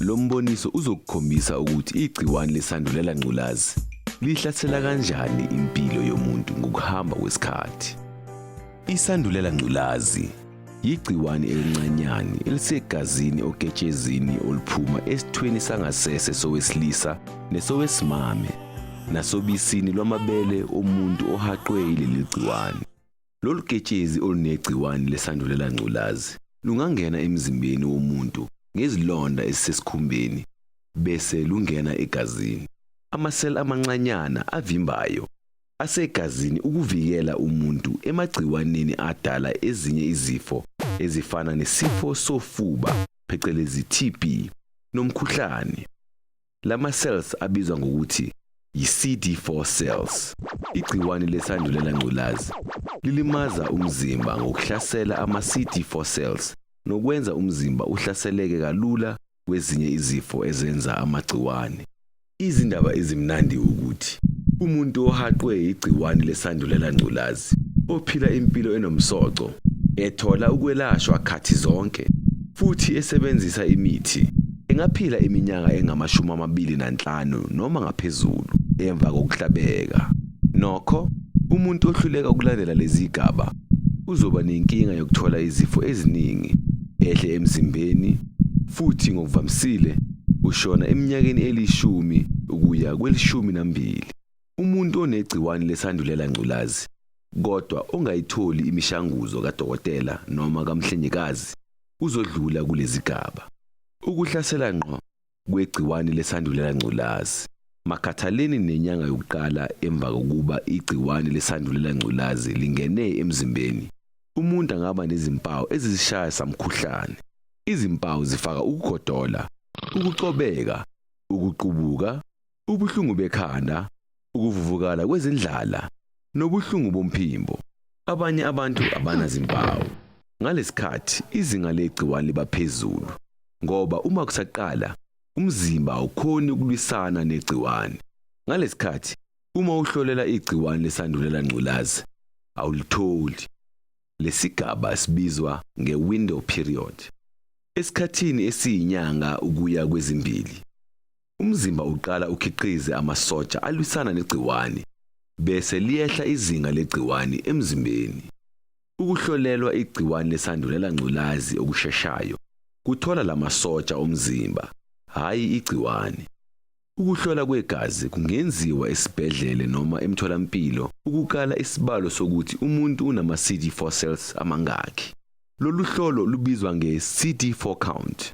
Lo mboniso uzokukhombisa ukuthi igciwane lesandulela ngculazi lihlasela kanjani impilo yomuntu ngokuhamba kwesikhathi. Isandulela ngculazi yigciwane elincanyane elisegazini oketshezini oluphuma esithweni sangasese sowesilisa nesowesimame nasobisini lwamabele omuntu ohaqwe yileli gciwane. Lolu ketshezi olunegciwane lesandulela ngculazi lungangena emzimbeni womuntu ngezilonda ezisesikhumbeni bese lungena egazini. Amaseli amancanyana avimbayo asegazini ukuvikela umuntu emagciwaneni adala ezinye izifo ezifana nesifo sofuba phecelezi TB nomkhuhlane. Lama cells abizwa ngokuthi yi-CD4 cells. Igciwane lesandulela ngculazi lilimaza umzimba ngokuhlasela ama-CD4 cells nokwenza umzimba uhlaseleke kalula kwezinye izifo ezenza amagciwane. Izindaba ezimnandi ukuthi umuntu ohaqwe igciwane lesandulela ngculazi ophila impilo enomsoco ethola ukwelashwa khathi zonke futhi esebenzisa imithi engaphila iminyaka engama-25 noma ngaphezulu emva kokuhlabeka. Nokho umuntu ohluleka ukulandela lezi zigaba uzoba nenkinga yokuthola izifo eziningi ehle emzimbeni futhi ngokuvamsile ushona eminyakeni eli-10 ukuya kweli-12. Umuntu onegciwane lesandulela ngculazi kodwa ongayitholi imishanguzo kadokotela noma kamhlengikazi uzodlula kulezi zigaba. Ukuhlasela ngqo kwegciwane lesandulela ngculazi. Makhathaleni nenyanga yokuqala emva kokuba igciwane lesandulela ngculazi lingene emzimbeni. Umuntu angaba nezimpawu ezishaya samkhuhlane. Izimpawu zifaka ukugodola, ukucobeka, ukuqubuka, ubuhlungu bekhanda, ukuvuvukala kwezindlala nobuhlungu bomphimbo. Abanye abantu abanazimpawu. Ngalesikhathi izinga legciwane libaphezulu ngoba uma kusaqala umzimba awukhoni ukulwisana negciwane. Ngalesikhathi uma uhlolela igciwane lesandulela ngculazi awulitholi. Lesigaba sibizwa nge-window period. Esikhathini esiyinyanga ukuya kwezimbili umzimba uqala ukhiqize amasotsha alwisana negciwane bese liyehla izinga legciwane emzimbeni. Ukuhlolelwa igciwane lesandulela ngculazi okusheshayo kuthola lamasotsha omzimba, hayi igciwane. Ukuhlola kwegazi kungenziwa esibhedlele noma emtholampilo ukukala isibalo sokuthi umuntu unama-CD4 cells amangaki. Lolu hlolo lubizwa nge-CD4 count.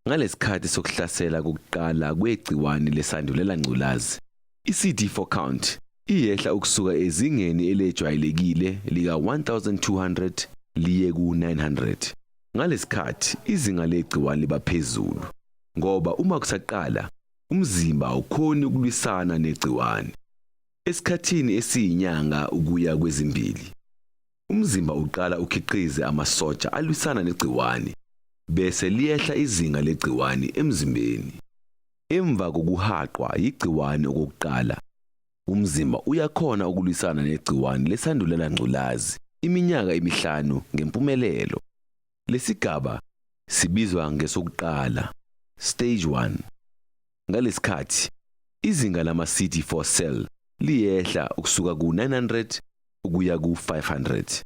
Ngalesikhathi sokuhlasela kokuqala kwegciwane lesandulela ngculazi, i-CD4 count iyehla ukusuka ezingeni elejwayelekile lika-1200 liye ku-900. Ngalesikhathi izinga legciwane liba phezulu ngoba uma kusaqala umzimba awukhoni ukulwisana negciwane. Esikhathini esiyinyanga ukuya kwezimbili umzimba uqala ukhiqize amasotsha alwisana negciwane bese liyehla izinga legciwane emzimbeni. Emva kokuhaqwa igciwane okokuqala umzimba uyakhona ukulwisana negciwane lesandulela ngculazi iminyaka 5 ngempumelelo. Lesigaba sibizwa ngesokuqala, stage 1. Ngalesikhathi izinga lama-CD4 cell liyehla ukusuka ku-900 ukuya ku-500.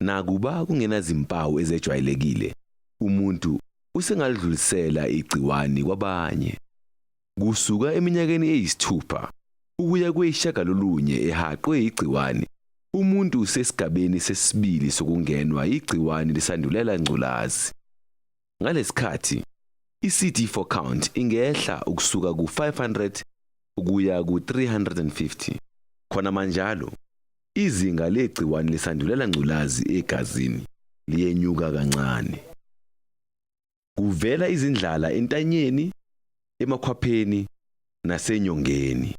Nakuba kungenazimpawu ezejwayelekile, umuntu usengalidlulisela igciwane kwabanye. Kusuka eminyakeni eyisithupha ukuya kweyishagalolunye ehaqwe igciwane, umuntu usesigabeni sesibili sokungenwa igciwane lesandulela ngculazi. Ngalesikhathi i-CD4 count ingehla ukusuka ku-500 ukuya ku-350. Khona manjalo izinga legciwane lesandulela ngculazi egazini liyenyuka kancane. Kuvela izindlala entanyeni, emakhwapheni nasenyongeni.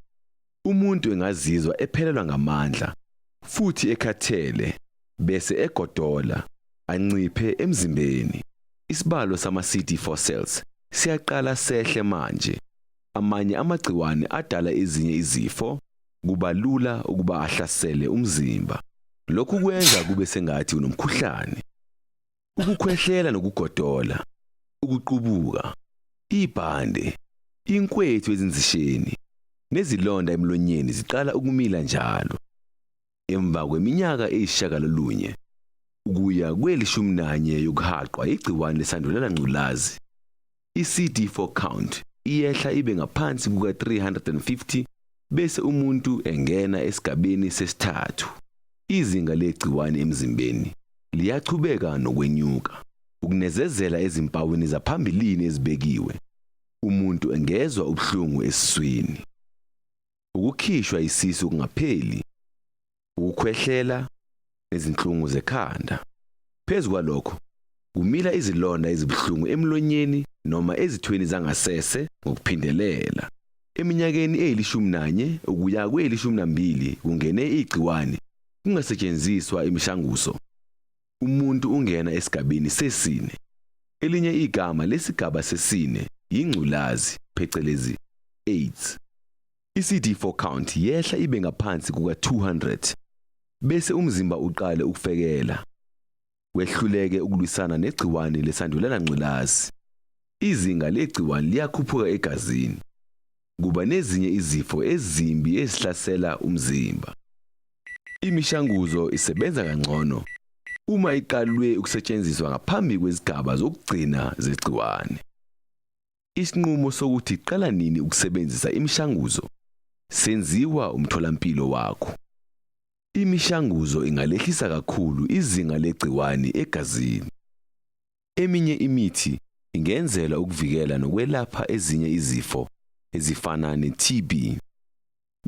Umuntu engazizwa ephelelwa ngamandla futhi ekhathele bese egodola, anciphe emzimbeni. Isibalo sama-CD4 cells siyaqala sehle manje. Amanye amagciwane adala ezinye izifo kuba lula ukuba ahlasele umzimba. Lokhu kwenza kube sengathi unomkhuhlane. Ukukhwehlela nokugodola, ukuqubuka, ibhande, inkwethu ezinzisheni nezilonda emlonyeni ziqala ukumila njalo. Emva kweminyaka eyisishagalolunye ukuya kwe-11 yokuhaqwa igciwane lesandulela ngculazi, i-CD4 count iyehla ibe ngaphansi kuka-350 bese umuntu engena esigabeni sesithathu. Izinga legciwane emzimbeni liyachubeka nokwenyuka. Ukunezezela ezimpawini zaphambilini ezibekiwe. Umuntu engezwa ubuhlungu esiswini. Ukukhishwa isisu kungapheli. Ukukhwehlela nezinhlungu zekhanda. Phezu kwalokho, kumila izilonda ezibuhlungu emlonyeni noma ezithweni zangasese ngokuphindelela. Eminyakeni eyishumi ukuya kwe-12 kungene igciwane kungasetshenziswa imishanguzo. Umuntu ungena esigabeni sesine. Elinye igama lesigaba sesine ingculazi phecelezi AIDS. I-CD4 count yehla ibe ngaphansi kuka-200 bese umzimba uqale ukufekela. Wehluleke ukulwisana negciwane lesandulela ngculazi. Izinga legciwane liyakhuphuka egazini. Kuba nezinye izifo ezimbi ezihlasela umzimba. Imishanguzo isebenza kangcono uma iqalwe ukusetshenziswa ngaphambi kwezigaba zokugcina zegciwane. Isinqumo sokuthi qala nini ukusebenzisa imishanguzo senziwa umtholampilo wakho. Imishanguzo ingalehlisa kakhulu izinga legciwane egazini. Eminye imithi ingenzela ukuvikela nokwelapha ezinye izifo ezifana ne-TB.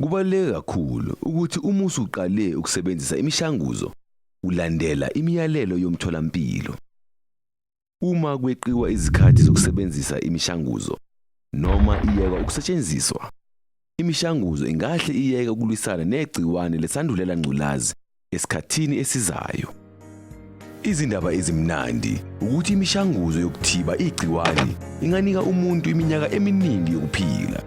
Kubaluleke kakhulu ukuthi uma usuqale ukusebenzisa imishanguzo ulandela imiyalelo yomtholampilo. Uma kweqiwa izikhathi zokusebenzisa imishanguzo noma iyeka ukusetshenziswa, imishanguzo ingahle iyeke ukulwisana negciwane lesandulela ngculazi esikhathini esizayo. Izindaba ezimnandi ukuthi imishanguzo yokuthiba igciwane inganika umuntu iminyaka eminingi yokuphila.